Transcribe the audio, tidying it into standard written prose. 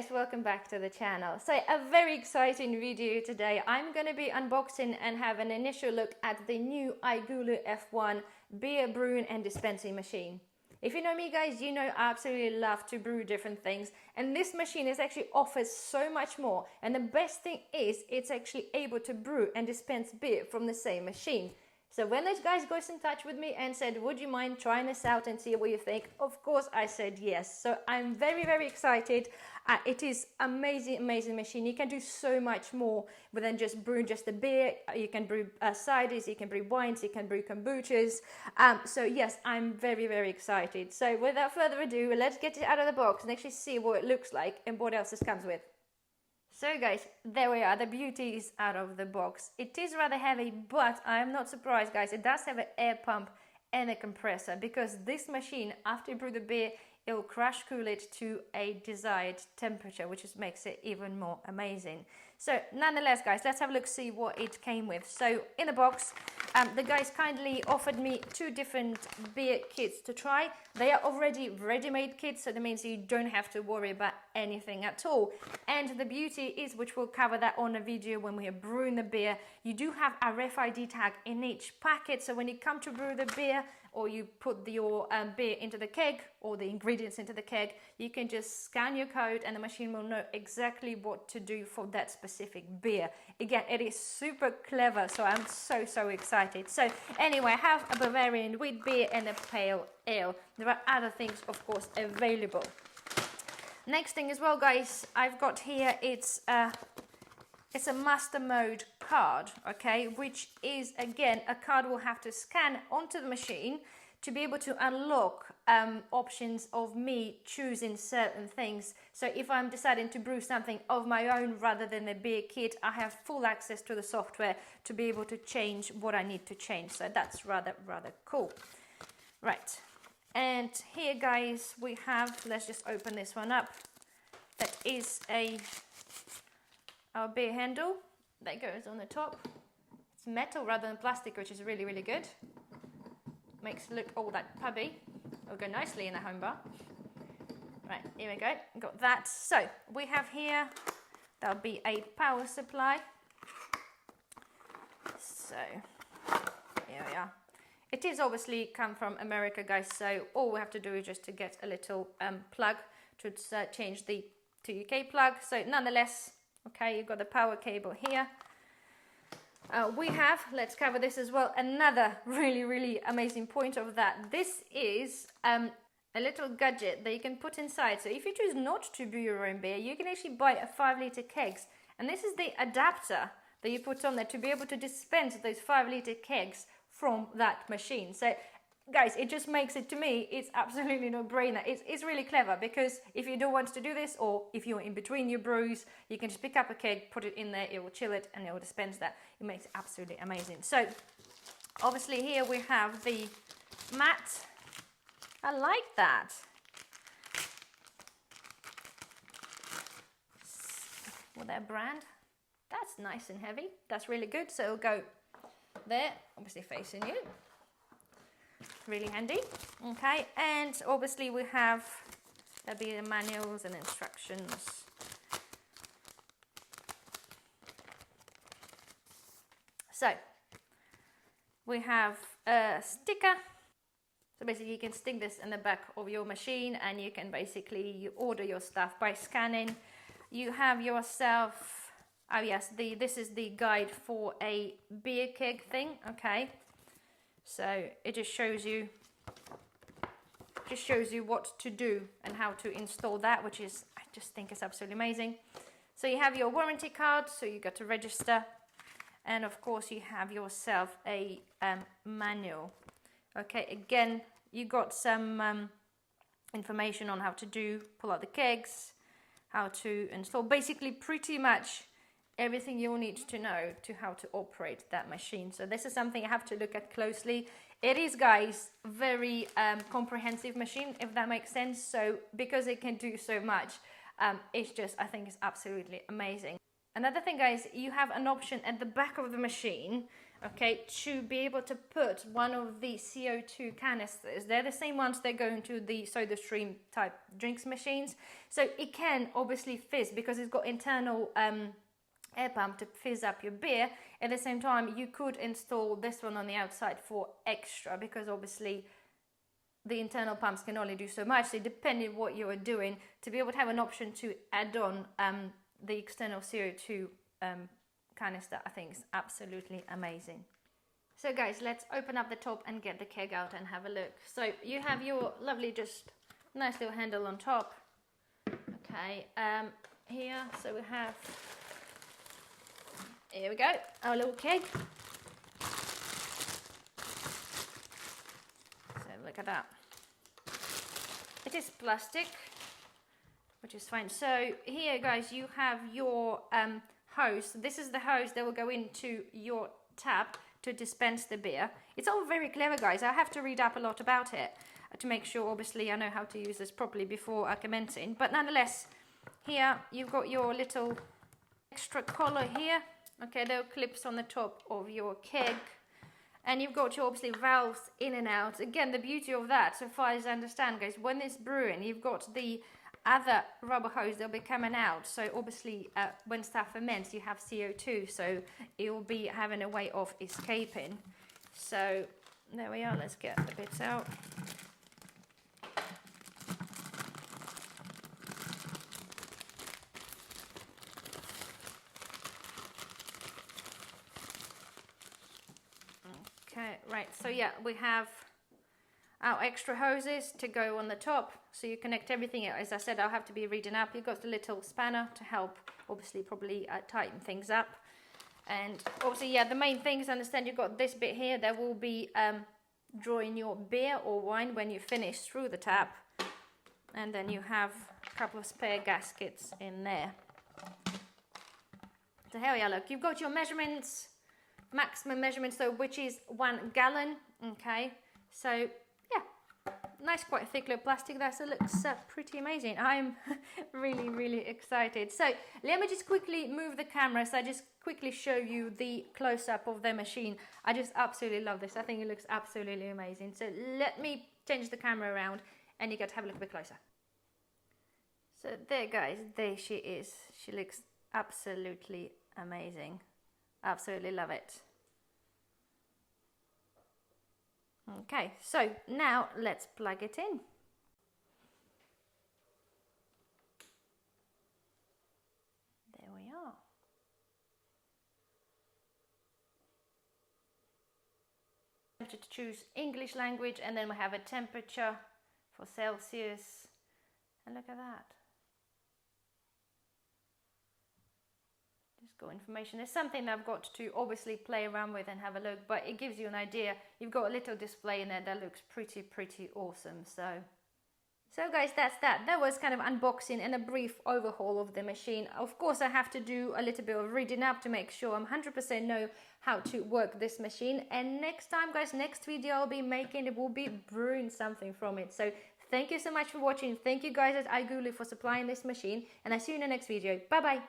guys, welcome back to the channel. So a very exciting video today. I'm going to be unboxing and have an initial look at the new Igulu F1 beer brewing and dispensing machine. If you know me guys, you know I absolutely love to brew different things, and this machine is actually offers so much more, and the best thing is it's actually able to brew and dispense beer from the same machine. So when those guys got in touch with me and said, would you mind trying this out and see what you think? Of course I said yes. So I'm very excited. It is amazing machine. You can do so much more than just brewing just the beer. You can brew ciders, you can brew wines, you can brew kombuchas. So yes, I'm very excited. So without further ado, let's get it out of the box and actually see what it looks like and what else this comes with. So guys, there we are, the beauty is out of the box. It is rather heavy, but I'm not surprised guys, it does have an air pump and a compressor, because this machine, after you brew the beer, it will crush cool it to a desired temperature, which just makes it even more amazing. So nonetheless guys, let's have a look, see what it came with. So in the box, the guys kindly offered me 2 different beer kits to try. They are already ready-made kits, so that means you don't have to worry about anything at all. And the beauty is, which we'll cover that on a video when we are brewing the beer, you do have a RFID tag in each packet, so when you come to brew the beer, or you put your beer into the keg or the ingredients into the keg, you can just scan your code and the machine will know exactly what to do for that specific beer. Again, it is super clever, so I'm so excited. So anyway, I have a Bavarian wheat beer and a pale ale. There are other things, of course, available. Next thing as well, guys, I've got here, it's a master mode card, okay, which is again a card we'll have to scan onto the machine to be able to unlock options of me choosing certain things. So if I'm deciding to brew something of my own rather than a beer kit, I have full access to the software to be able to change what I need to change. So that's rather cool. Right, and here guys we have, let's just open this one up. That is our beer handle that goes on the top. It's metal rather than plastic, which is really good. Makes it look all that pubby. It'll go nicely in a home bar. Right, here we go. Got that. So we have here, there'll be a power supply. So here we are. It is obviously come from America, guys, so all we have to do is just to get a little plug to change to UK plug. So nonetheless, okay, you've got the power cable here. We have, let's cover this as well, another really amazing point of that. This is a little gadget that you can put inside. So if you choose not to brew your own beer, you can actually buy a 5-litre kegs. And this is the adapter that you put on there to be able to dispense those 5-litre kegs from that machine. So guys, it just makes it, to me, it's absolutely no-brainer. It's really clever, because if you don't want to do this, or if you're in between your brews, you can just pick up a keg, put it in there, it will chill it, and it will dispense that. It makes it absolutely amazing. So, obviously here we have the mat. I like that. With their brand. That's nice and heavy. That's really good. So it'll go there, obviously facing you. Really handy. Okay, and obviously we have, there'll be the manuals and instructions. So we have a sticker. So basically you can stick this in the back of your machine, and you can basically order your stuff by scanning. You have yourself, oh yes, this is the guide for a beer keg thing, okay. So it just shows you what to do and how to install that, which is, I just think is absolutely amazing. So you have your warranty card, so you got to register, and of course you have yourself a manual. Okay, again, you got some information on how to pull out the kegs, how to install, basically pretty much everything you'll need to know to how to operate that machine. So this is something you have to look at closely. It is, guys, very comprehensive machine, if that makes sense. So because it can do so much, it's just, I think it's absolutely amazing. Another thing, guys, you have an option at the back of the machine okay, to be able to put one of the CO2 canisters. They're the same ones that go into the SodaStream type drinks machines. So it can obviously fizz because it's got internal air pump to fizz up your beer. At the same time, you could install this one on the outside for extra, because obviously the internal pumps can only do so much. So depending what you are doing, to be able to have an option to add on the external CO2 canister, I think is absolutely amazing. So guys, let's open up the top and get the keg out and have a look. So you have your lovely, just nice little handle on top. Okay, here, so we have, here we go, our little keg. So look at that. It is plastic, which is fine. So here guys, you have your hose. This is the hose that will go into your tap to dispense the beer. It's all very clever guys. I have to read up a lot about it to make sure obviously I know how to use this properly before I commence in. But nonetheless, here you've got your little extra collar here. Okay, there are clips on the top of your keg. And you've got your obviously valves in and out. Again, the beauty of that, so far as I understand guys, when it's brewing, you've got the other rubber hose that'll be coming out. So obviously when stuff ferments, you have CO2, so it will be having a way of escaping. So there we are, let's get the bits out. Okay, right, so yeah, we have our extra hoses to go on the top, so you connect everything. As I said, I'll have to be reading up. You've got the little spanner to help obviously probably tighten things up. And obviously, yeah, the main thing is, understand you've got this bit here that will be drawing your beer or wine when you finish through the tap. And then you have a couple of spare gaskets in there. So here we are, look, you've got your measurements, maximum measurement, so which is 1 gallon. Okay, so yeah, nice, quite thick little plastic there, so it looks pretty amazing. I'm really excited. So let me just quickly move the camera, so I just quickly show you the close-up of the machine. I just absolutely love this. I think it looks absolutely amazing. So let me change the camera around and you get to have a look a bit closer. So there guys, there she is. She looks absolutely amazing. Absolutely love it. Okay, so now let's plug it in. There we are. To choose English language, and then we have a temperature for Celsius, and look at that. Got information. There's something that I've got to obviously play around with and have a look, but it gives you an idea. You've got a little display in there that looks pretty awesome. So guys, that's that. That was kind of unboxing and a brief overhaul of the machine. Of course, I have to do a little bit of reading up to make sure I'm 100% know how to work this machine. And next time, guys, next video I'll be making, it will be brewing something from it. So thank you so much for watching. Thank you guys at Igulu for supplying this machine, and I'll see you in the next video. Bye bye.